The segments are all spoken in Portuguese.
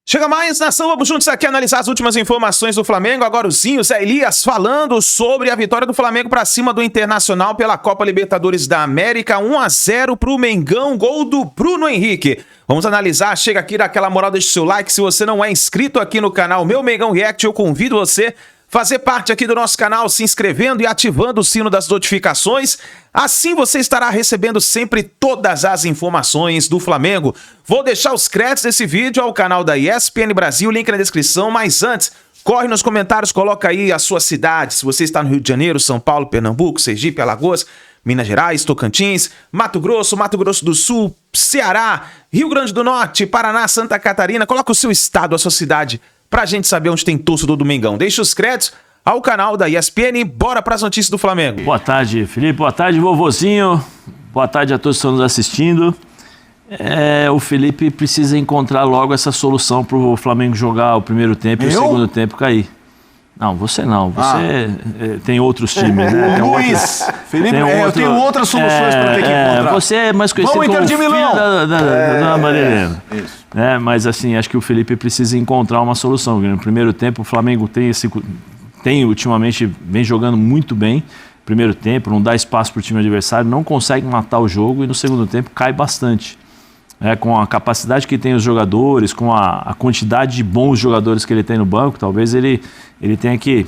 Chega mais, nação, vamos juntos aqui analisar as últimas informações do Flamengo. Agora o Zinho, Zé Elias, falando sobre a vitória do Flamengo para cima do Internacional pela Copa Libertadores da América, 1-0 pro Mengão, gol do Bruno Henrique. Vamos analisar, chega aqui, dá aquela moral, deixa o seu like. Se você não é inscrito aqui no canal Meu Mengão React, eu convido você a fazer parte aqui do nosso canal, se inscrevendo e ativando o sino das notificações. Assim você estará recebendo sempre todas as informações do Flamengo. Vou deixar os créditos desse vídeo ao canal da ESPN Brasil, link na descrição, mas antes, corre nos comentários, coloca aí a sua cidade, se você está no Rio de Janeiro, São Paulo, Pernambuco, Sergipe, Alagoas, Minas Gerais, Tocantins, Mato Grosso do Sul, Ceará, Rio Grande do Norte, Paraná, Santa Catarina, coloca o seu estado, a sua cidade, pra gente saber onde tem torcedor do Mengão. Deixa os créditos ao canal da ESPN, bora pras notícias do Flamengo. Boa tarde, Felipe, boa tarde, vovozinho, boa tarde a todos que estão nos assistindo. O Felipe precisa encontrar logo essa solução pro Flamengo jogar o primeiro tempo e o segundo tempo cair. Não, você não, você tem outros times, né? Luiz, Felipe, eu tenho outras soluções para ter que encontrar. Você é mais conhecido como o filho da Marilena. Mas assim, acho que o Felipe precisa encontrar uma solução. No primeiro tempo, o Flamengo ultimamente, vem jogando muito bem. Primeiro tempo, não dá espaço para o time adversário, não consegue matar o jogo e no segundo tempo cai bastante. Com a capacidade que tem os jogadores, com a quantidade de bons jogadores que ele tem no banco, talvez ele tenha que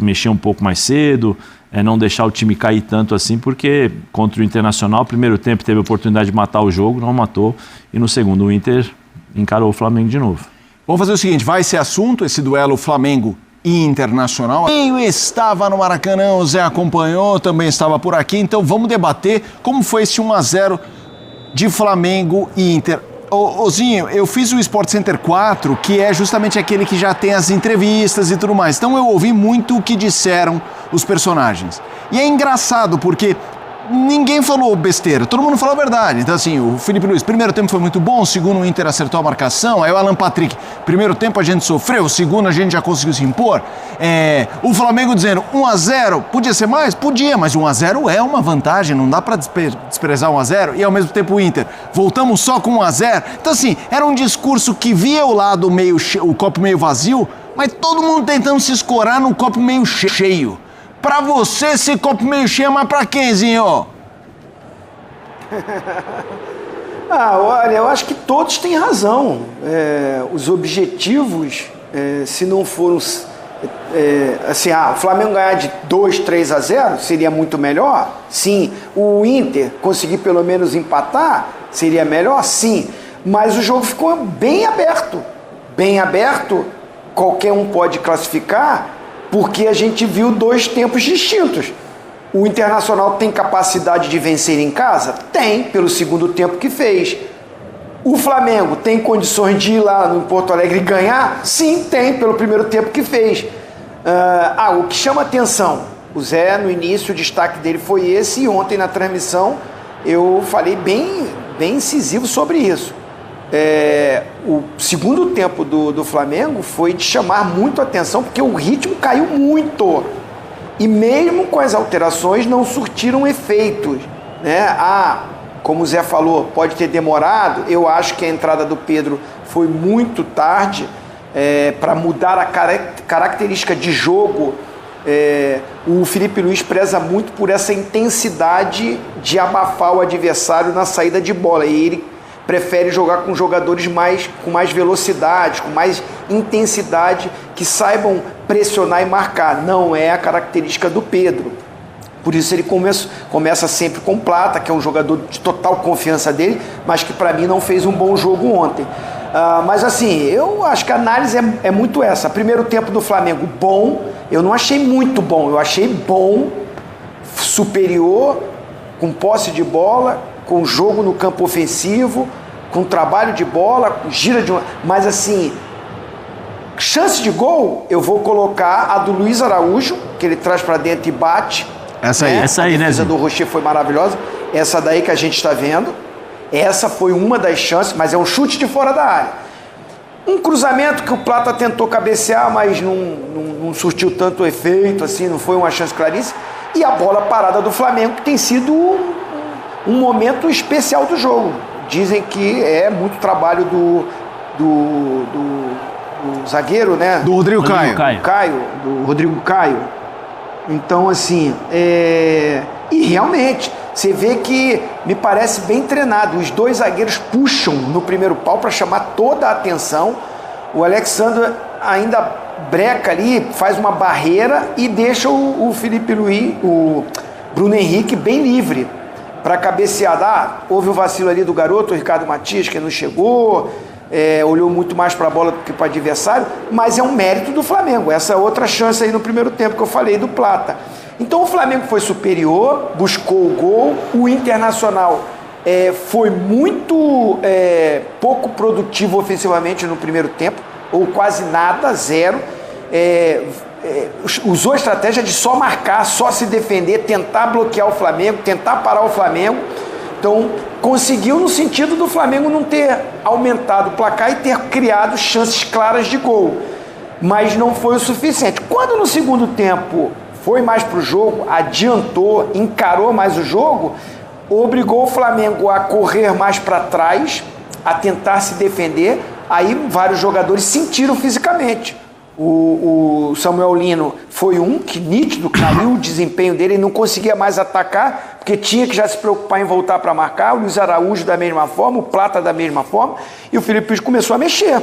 mexer um pouco mais cedo, não deixar o time cair tanto assim, porque contra o Internacional, primeiro tempo teve a oportunidade de matar o jogo, não matou, e no segundo o Inter encarou o Flamengo de novo. Vamos fazer o seguinte, vai ser assunto esse duelo Flamengo e Internacional. Eu estava no Maracanã, o Zé acompanhou, também estava por aqui, então vamos debater como foi esse 1-0 de Flamengo e Inter. Zinho, eu fiz o Sport Center 4, que é justamente aquele que já tem as entrevistas e tudo mais. Então eu ouvi muito o que disseram os personagens. E é engraçado porque ninguém falou besteira, todo mundo falou a verdade. Então assim, o Felipe Luiz, primeiro tempo foi muito bom, o segundo o Inter acertou a marcação, aí o Alan Patrick, primeiro tempo a gente sofreu, o segundo a gente já conseguiu se impor. O Flamengo dizendo 1-0, podia ser mais? Podia, mas 1-0 é uma vantagem, não dá pra desprezar 1-0, e ao mesmo tempo o Inter, voltamos só com 1-0. Então assim, era um discurso que via o lado meio o copo meio vazio, mas todo mundo tentando se escorar no copo meio cheio. Pra você, esse copo meio cheio, mas pra quem, Zinho? Olha, eu acho que todos têm razão. Os objetivos, se não foram... o Flamengo ganhar de 2-3-0 seria muito melhor? Sim. O Inter conseguir pelo menos empatar seria melhor? Sim. Mas o jogo ficou bem aberto. Bem aberto, qualquer um pode classificar, porque a gente viu dois tempos distintos. O Internacional tem capacidade de vencer em casa? Tem, pelo segundo tempo que fez. O Flamengo tem condições de ir lá no Porto Alegre e ganhar? Sim, tem, pelo primeiro tempo que fez. O que chama atenção, o Zé, no início, o destaque dele foi esse, e ontem na transmissão eu falei bem incisivo sobre isso. O segundo tempo do Flamengo foi de chamar muito a atenção, porque o ritmo caiu muito. E mesmo com as alterações não surtiram efeitos, né? Como o Zé falou, pode ter demorado. Eu acho que a entrada do Pedro foi muito tarde para mudar a característica de jogo. O Felipe Luiz preza muito por essa intensidade de abafar o adversário na saída de bola. E ele prefere jogar com jogadores com mais velocidade, com mais intensidade, que saibam pressionar e marcar. Não é a característica do Pedro. Por isso ele começa sempre com Plata, que é um jogador de total confiança dele, mas que para mim não fez um bom jogo ontem. Mas assim, eu acho que a análise é muito essa. Primeiro tempo do Flamengo, bom. Eu não achei muito bom, eu achei bom, superior, com posse de bola, com jogo no campo ofensivo, com trabalho de bola, gira de uma... Mas assim, chance de gol, eu vou colocar a do Luiz Araújo, que ele traz pra dentro e bate. Essa aí, né? A defesa do Rocher foi maravilhosa. Essa daí que a gente está vendo. Essa foi uma das chances, mas é um chute de fora da área. Um cruzamento que o Plata tentou cabecear, mas não surtiu tanto efeito, assim, não foi uma chance claríssima. E a bola parada do Flamengo, que tem sido um momento especial do jogo. Dizem que é muito trabalho do o zagueiro, né? Do Rodrigo Caio. Do Rodrigo Caio. Então, assim, e realmente, você vê que me parece bem treinado. Os dois zagueiros puxam no primeiro pau para chamar toda a atenção. O Alexandre ainda breca ali, faz uma barreira e deixa o Felipe Luiz, o Bruno Henrique bem livre para cabecear. Houve o vacilo ali do garoto, o Ricardo Matias, que não chegou, olhou muito mais para a bola do que para o adversário, mas é um mérito do Flamengo. Essa outra chance aí no primeiro tempo que eu falei do Plata. Então o Flamengo foi superior, buscou o gol, o Internacional foi muito pouco produtivo ofensivamente no primeiro tempo, ou quase nada, 0. Usou a estratégia de só marcar, só se defender, tentar bloquear o Flamengo, tentar parar o Flamengo. Então conseguiu no sentido do Flamengo não ter aumentado o placar e ter criado chances claras de gol, mas não foi o suficiente. Quando no segundo tempo foi mais para o jogo, adiantou, encarou mais o jogo, obrigou o Flamengo a correr mais para trás, a tentar se defender. Aí vários jogadores sentiram fisicamente. O Samuel Lino foi que nítido, caiu o desempenho dele, ele não conseguia mais atacar, porque tinha que já se preocupar em voltar para marcar. O Luiz Araújo da mesma forma, o Plata da mesma forma, e o Felipe Luiz começou a mexer.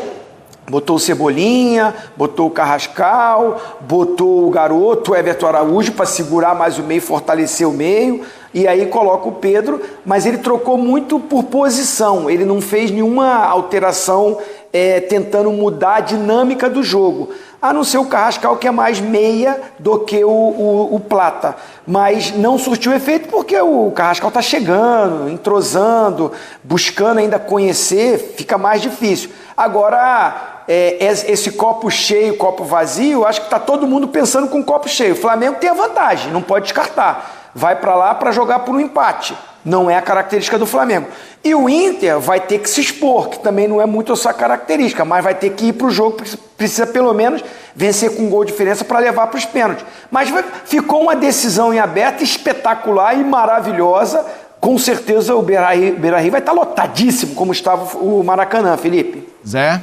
Botou o Cebolinha, botou o Carrascal, botou o garoto, o Everton Araújo, para segurar mais o meio, fortalecer o meio, e aí coloca o Pedro, mas ele trocou muito por posição, ele não fez nenhuma alteração tentando mudar a dinâmica do jogo, a não ser o Carrascal, que é mais meia do que o Plata, mas não surtiu efeito porque o Carrascal está chegando, entrosando, buscando ainda conhecer, fica mais difícil. Agora, esse copo cheio, copo vazio, acho que está todo mundo pensando com o copo cheio. O Flamengo tem a vantagem, não pode descartar. Vai para lá para jogar por um empate. Não é a característica do Flamengo. E o Inter vai ter que se expor, que também não é muito a sua característica, mas vai ter que ir para o jogo, precisa pelo menos vencer com um gol de diferença para levar para os pênaltis. Mas ficou uma decisão em aberto espetacular e maravilhosa. Com certeza o Beira-Rio vai estar lotadíssimo, como estava o Maracanã, Felipe. Zé?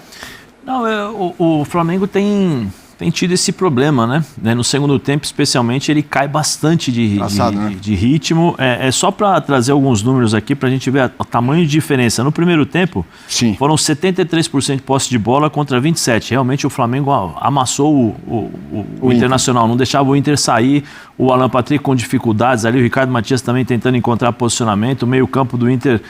Não, o Flamengo tem tido esse problema, né? No segundo tempo, especialmente, ele cai bastante de ritmo. Só para trazer alguns números aqui, para a gente ver o tamanho de diferença. No primeiro tempo, sim, foram 73% de posse de bola contra 27%. Realmente, o Flamengo amassou o Internacional, não deixava o Inter sair. O Alan Patrick com dificuldades ali, o Ricardo Matias também tentando encontrar posicionamento. O meio-campo do Inter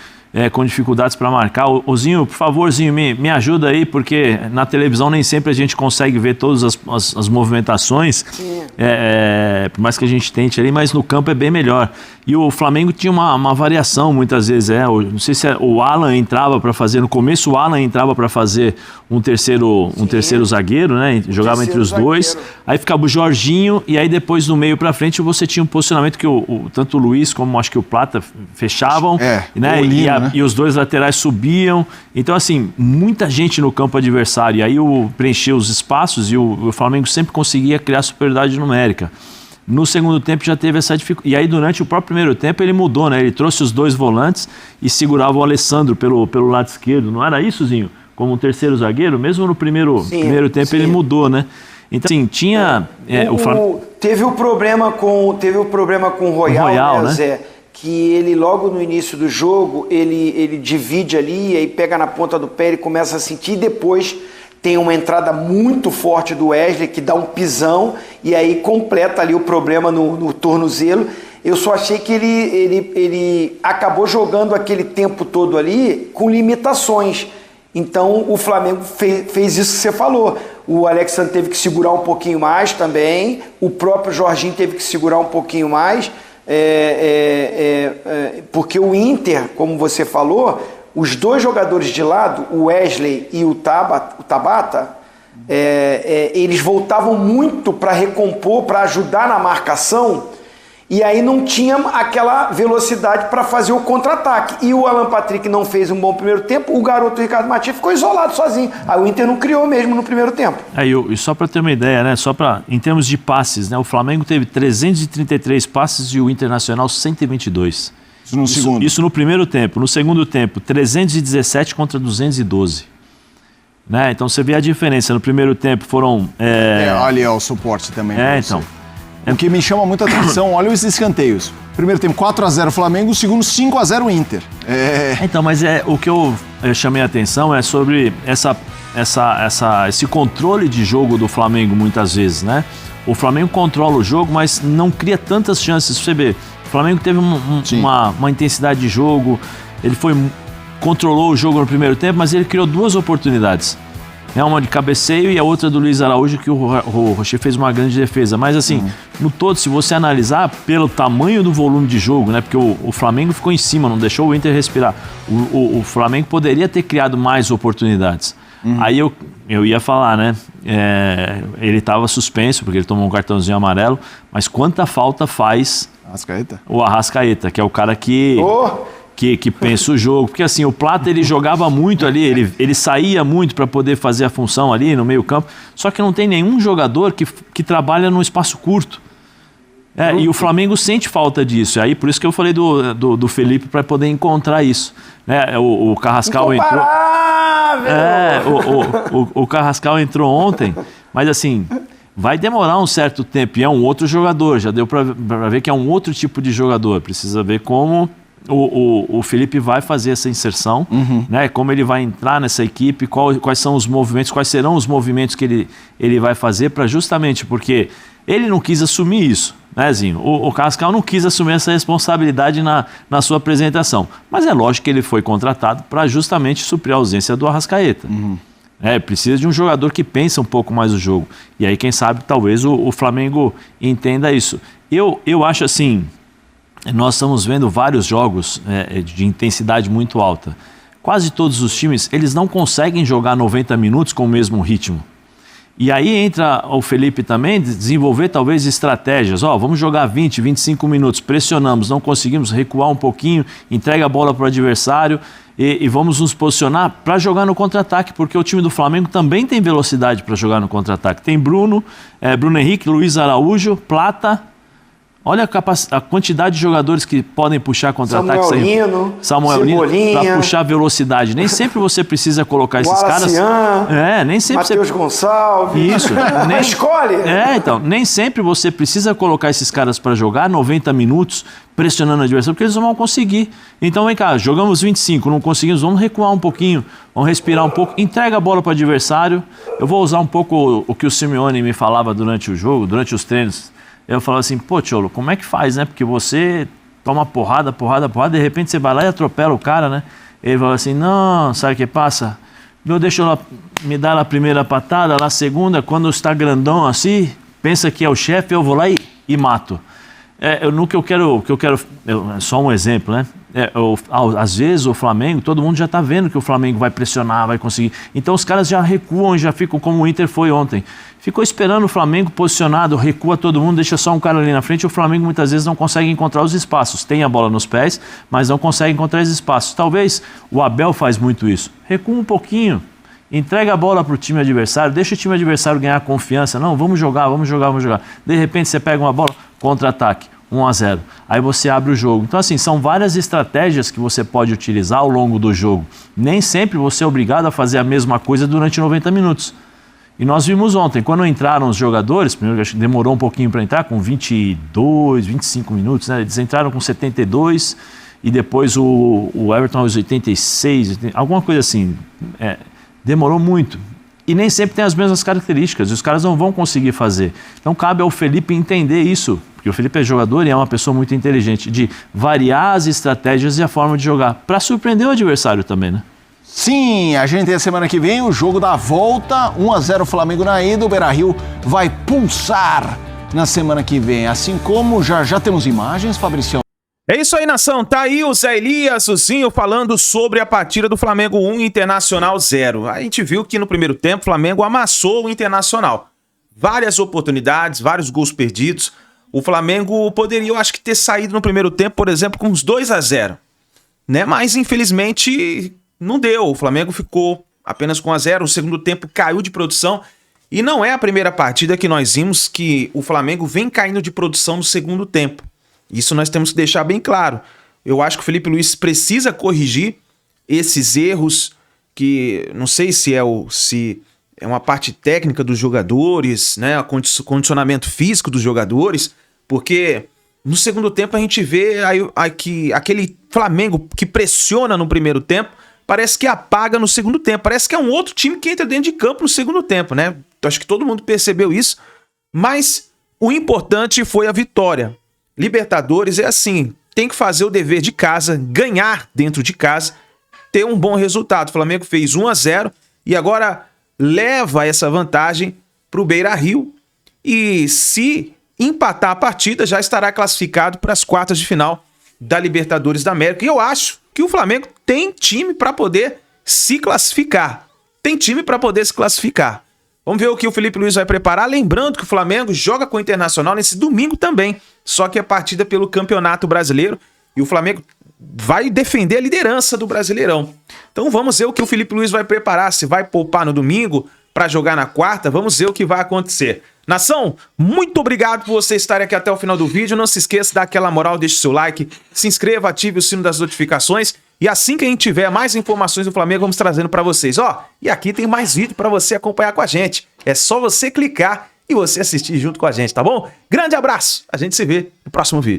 com dificuldades para marcar. O Zinho, por favor, Zinho, me ajuda aí, porque na televisão nem sempre a gente consegue ver todas as movimentações, por mais que a gente tente ali, mas no campo é bem melhor. E o Flamengo tinha uma variação muitas vezes, não sei se o Alan entrava para fazer, no começo o Alan entrava para fazer um terceiro zagueiro, né? Jogava entre os dois, aí ficava o Jorginho, e aí depois no meio para frente você tinha um posicionamento que tanto o Luiz como acho que o Plata fechavam, né? E os dois laterais subiam. Então, assim, muita gente no campo adversário. E aí preenchia os espaços e o Flamengo sempre conseguia criar superioridade numérica. No segundo tempo já teve essa dificuldade. E aí, durante o próprio primeiro tempo, ele mudou, né? Ele trouxe os dois volantes e segurava o Alessandro pelo lado esquerdo. Não era isso, Zinho? Como um terceiro zagueiro? Mesmo no primeiro tempo ele mudou, né? Então, assim, tinha... Teve o problema com o Royal, né, Zé? Que ele logo no início do jogo, ele divide ali, aí pega na ponta do pé, ele começa a sentir, e depois tem uma entrada muito forte do Wesley, que dá um pisão, e aí completa ali o problema no tornozelo. Eu só achei que ele acabou jogando aquele tempo todo ali com limitações. Então o Flamengo fez isso que você falou. O Alexandre teve que segurar um pouquinho mais também, o próprio Jorginho teve que segurar um pouquinho mais, porque o Inter, como você falou, os dois jogadores de lado, o Wesley e o Tabata, eles voltavam muito para recompor, para ajudar na marcação, e aí não tinha aquela velocidade para fazer o contra-ataque. E o Alan Patrick não fez um bom primeiro tempo, o garoto Ricardo Matias ficou isolado sozinho. Aí o Inter não criou mesmo no primeiro tempo. E só para ter uma ideia, né? Em termos de passes, né? O Flamengo teve 333 passes e o Internacional 122. Isso no segundo? Isso no primeiro tempo. No segundo tempo, 317 contra 212. né? Então você vê a diferença. No primeiro tempo foram... olha o suporte também. Então. O que me chama muita atenção, olha os escanteios. Primeiro tempo 4-0 Flamengo, segundo 5-0 Inter. Então, mas o que eu chamei a atenção é sobre esse controle de jogo do Flamengo muitas vezes, né? O Flamengo controla o jogo, mas não cria tantas chances. Você vê, o Flamengo teve uma intensidade de jogo, ele controlou o jogo no primeiro tempo, mas ele criou 2 oportunidades. Uma de cabeceio e a outra do Luiz Araújo, que o Rocher fez uma grande defesa. Mas assim, no todo, se você analisar pelo tamanho do volume de jogo, né? Porque o Flamengo ficou em cima, não deixou o Inter respirar. O Flamengo poderia ter criado mais oportunidades. Aí eu ia falar, né? Ele estava suspenso, porque ele tomou um cartãozinho amarelo, mas quanta falta faz o Arrascaeta, que é o cara que pensa o jogo. Porque assim, o Plata ele jogava muito ali, ele saía muito para poder fazer a função ali no meio campo, só que não tem nenhum jogador que trabalha num espaço curto. E o Flamengo sente falta disso. Aí por isso que eu falei do Felipe para poder encontrar isso. O Carrascal entrou. O Carrascal entrou ontem, mas assim, vai demorar um certo tempo. E é um outro jogador, já deu para ver que é um outro tipo de jogador. Precisa ver como o Felipe vai fazer essa inserção, né? Como ele vai entrar nessa equipe, quais são os movimentos, quais serão os movimentos que ele vai fazer, para justamente porque ele não quis assumir isso, né, Zinho? O Carrascal não quis assumir essa responsabilidade na sua apresentação, mas é lógico que ele foi contratado para justamente suprir a ausência do Arrascaeta. Precisa de um jogador que pensa um pouco mais o jogo, e aí quem sabe talvez o Flamengo entenda isso. Eu acho assim, nós estamos vendo vários jogos de intensidade muito alta. Quase todos os times, eles não conseguem jogar 90 minutos com o mesmo ritmo. E aí entra o Felipe também, desenvolver talvez estratégias. Vamos jogar 20, 25 minutos, pressionamos, não conseguimos, recuar um pouquinho, entrega a bola para o adversário e vamos nos posicionar para jogar no contra-ataque, porque o time do Flamengo também tem velocidade para jogar no contra-ataque. Tem Bruno Henrique, Luiz Araújo, Plata. Olha a quantidade de jogadores que podem puxar contra-ataque. Samuel Lino, para puxar velocidade. Nem sempre você precisa colocar esses caras. Nem sempre Matheus Gonçalves. Isso. Escolhe. Então, nem sempre você precisa colocar esses caras para jogar 90 minutos pressionando o adversário, porque eles não vão conseguir. Então, vem cá, jogamos 25, não conseguimos, vamos recuar um pouquinho, vamos respirar um pouco, entrega a bola para o adversário. Eu vou usar um pouco o que o Simeone me falava durante o jogo, durante os treinos. Eu falava assim, Tcholo, como é que faz, né? Porque você toma porrada, de repente você vai lá e atropela o cara, né? Ele falou assim, não, sabe o que passa? Deixa eu me dar a primeira patada, a segunda, quando está grandão assim, pensa que é o chefe, eu vou lá e mato. Só um exemplo, né? Às vezes o Flamengo, todo mundo já está vendo que o Flamengo vai pressionar, vai conseguir. Então os caras já recuam, já ficam como o Inter foi ontem. Ficou esperando o Flamengo posicionado, recua todo mundo, deixa só um cara ali na frente. E o Flamengo muitas vezes não consegue encontrar os espaços. Tem a bola nos pés, mas não consegue encontrar os espaços. Talvez o Abel faz muito isso. Recua um pouquinho, entrega a bola para o time adversário, deixa o time adversário ganhar confiança. Não, vamos jogar. De repente você pega uma bola, contra-ataque. 1-0. Aí você abre o jogo. Então, assim, são várias estratégias que você pode utilizar ao longo do jogo. Nem sempre você é obrigado a fazer a mesma coisa durante 90 minutos. E nós vimos ontem, quando entraram os jogadores, primeiro acho que demorou um pouquinho para entrar, com 22, 25 minutos, né? Eles entraram com 72 e depois o Everton aos 86, alguma coisa assim. Demorou muito. E nem sempre tem as mesmas características, e os caras não vão conseguir fazer. Então cabe ao Felipe entender isso, porque o Felipe é jogador e é uma pessoa muito inteligente, de variar as estratégias e a forma de jogar, para surpreender o adversário também, né? Sim, a gente tem a semana que vem o jogo da volta, 1-0 Flamengo na ida, o Beira-Rio vai pulsar na semana que vem, assim como já temos imagens, Fabricião. É isso aí, nação. Tá aí o Zé Elias, o Zinho, falando sobre a partida do Flamengo 1, Internacional 0. A gente viu que no primeiro tempo o Flamengo amassou o Internacional. Várias oportunidades, vários gols perdidos. O Flamengo poderia, eu acho que, ter saído no primeiro tempo, por exemplo, com uns 2-0. Né? Mas, infelizmente, não deu. O Flamengo ficou apenas com 1-0. O segundo tempo caiu de produção. E não é a primeira partida que nós vimos que o Flamengo vem caindo de produção no segundo tempo. Isso nós temos que deixar bem claro. Eu acho que o Felipe Luiz precisa corrigir esses erros que não sei se é uma parte técnica dos jogadores, né, condicionamento físico dos jogadores, porque no segundo tempo a gente vê aquele Flamengo que pressiona no primeiro tempo, parece que apaga no segundo tempo, parece que é um outro time que entra dentro de campo no segundo tempo, né? Acho que todo mundo percebeu isso, mas o importante foi a vitória. Libertadores é assim, tem que fazer o dever de casa, ganhar dentro de casa, ter um bom resultado. O Flamengo fez 1-0 e agora leva essa vantagem para o Beira-Rio e se empatar a partida já estará classificado para as quartas de final da Libertadores da América. E eu acho que o Flamengo tem time para poder se classificar. Tem time para poder se classificar. Vamos ver o que o Felipe Luiz vai preparar. Lembrando que o Flamengo joga com o Internacional nesse domingo também, só que é partida pelo Campeonato Brasileiro e o Flamengo vai defender a liderança do Brasileirão. Então vamos ver o que o Felipe Luiz vai preparar, se vai poupar no domingo para jogar na quarta, vamos ver o que vai acontecer. Nação, muito obrigado por você estar aqui até o final do vídeo. Não se esqueça de dar aquela moral, deixe seu like, se inscreva, ative o sino das notificações e assim que a gente tiver mais informações do Flamengo, vamos trazendo para vocês. E aqui tem mais vídeo para você acompanhar com a gente. É só você clicar e você assistir junto com a gente, tá bom? Grande abraço, a gente se vê no próximo vídeo.